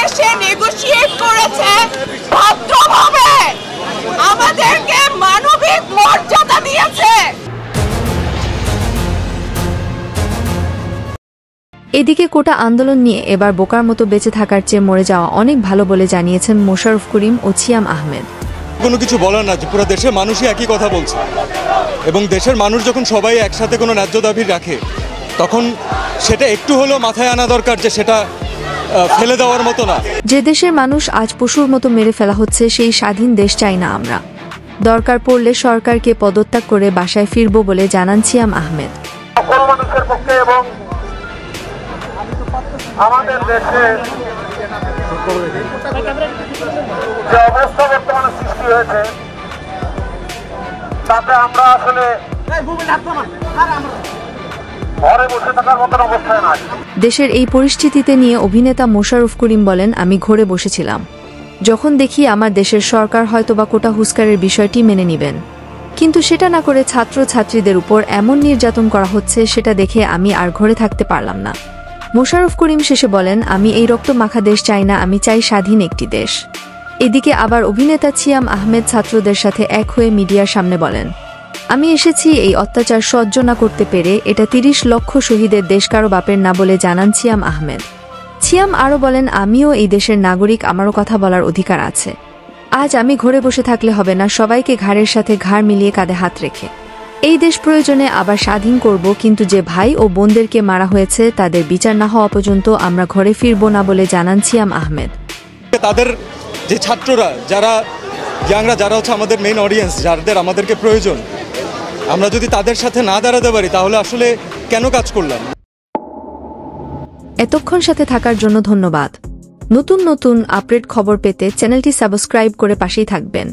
এসে নেগোশিয়েট করেছে ভদ্রভাবে, আমাদেরকে মানবিক মর্যাদা দিয়েছে। এদিকে কোটা আন্দোলন নিয়ে এবার বোকার মতো বেঁচে থাকার চেয়ে মরে যাওয়া অনেক ভালো বলে জানিয়েছেন মোশাররফ করিম ও ছিয়াম আহমেদ। কোনো কিছু বলার না, পুরো দেশের মানুষই একই কথা বলছে, এবং দেশের মানুষ যখন সবাই একসাথে কোনো ন্যায্য দাবি রাখে তখন সেটা একটু হলেও মাথায় আনা দরকার যে সেটা ফেলে দেওয়ার মতো না। যে দেশের মানুষ আজ পশুর মতো মেরে ফেলা হচ্ছে সেই স্বাধীন দেশ চাই না আমরা। দরকার পড়লে সরকারকে পদত্যাগ করে বাসায় ফিরব বলে জানান ছিয়াম আহমেদ। আমাদের দেশে যে অবস্থা বর্তমানে সৃষ্টি হয়েছে তাতে আমরা আসলে ঘরে বসে থাকার মতন অবস্থায় নাই। দেশের এই পরিস্থিতিতে নিয়ে অভিনেতা মোশাররফ করিম বলেন, আমি ঘরে বসেছিলাম যখন দেখি আমার দেশের সরকার হয়তোবা কোটা হুঁশকারের বিষয়টি মেনে নেবেন, কিন্তু সেটা না করে ছাত্র ছাত্রীদের উপর এমন নির্যাতন করা হচ্ছে সেটা দেখে আমি আর ঘরে থাকতে পারলাম না। মোশাররফ করিম শেষে বলেন, আমি এই রক্ত মাখা দেশ চাই না, আমি চাই স্বাধীন একটি দেশ। এদিকে আবার অভিনেতা ছিয়াম আহমেদ ছাত্রদের সাথে এক হয়ে মিডিয়ার সামনে বলেন, আমি এসেছি এই অত্যাচার সহ্য না করতে পেরে, এটা ৩০ লক্ষ শহীদের দেশ কারো বাপের না বলে জানান ছিয়াম আহমেদ। ছিয়াম আরও বলেন, আমিও এই দেশের নাগরিক, আমারও কথা বলার অধিকার আছে। আজ আমি ঘরে বসে থাকলে হবে না, সবাইকে ঘাড়ের সাথে ঘাড় মিলিয়ে কাঁধে হাত রেখে এই দেশ প্রয়োজনে আবার স্বাধীন করব, কিন্তু যে ভাই ও বোনদেরকে মারা হয়েছে তাদের বিচার না হওয়া পর্যন্ত আমরা ঘরে ফিরব না বলে জানান ছিয়াম আহমেদ। তাদের যে ছাত্ররা, যারা ইয়াংরা, যারা হচ্ছে আমাদের মেইন অডিয়েন্স, যাদের আমাদেরকে প্রয়োজন, আমরা যদি তাদের সাথে না দাঁড়াতে পারি তাহলে আসলে কেন কাজ করলাম। এতক্ষণ সাথে থাকার জন্য ধন্যবাদ। নতুন নতুন আপডেট খবর পেতে চ্যানেলটি সাবস্ক্রাইব করে পাশেই থাকবেন।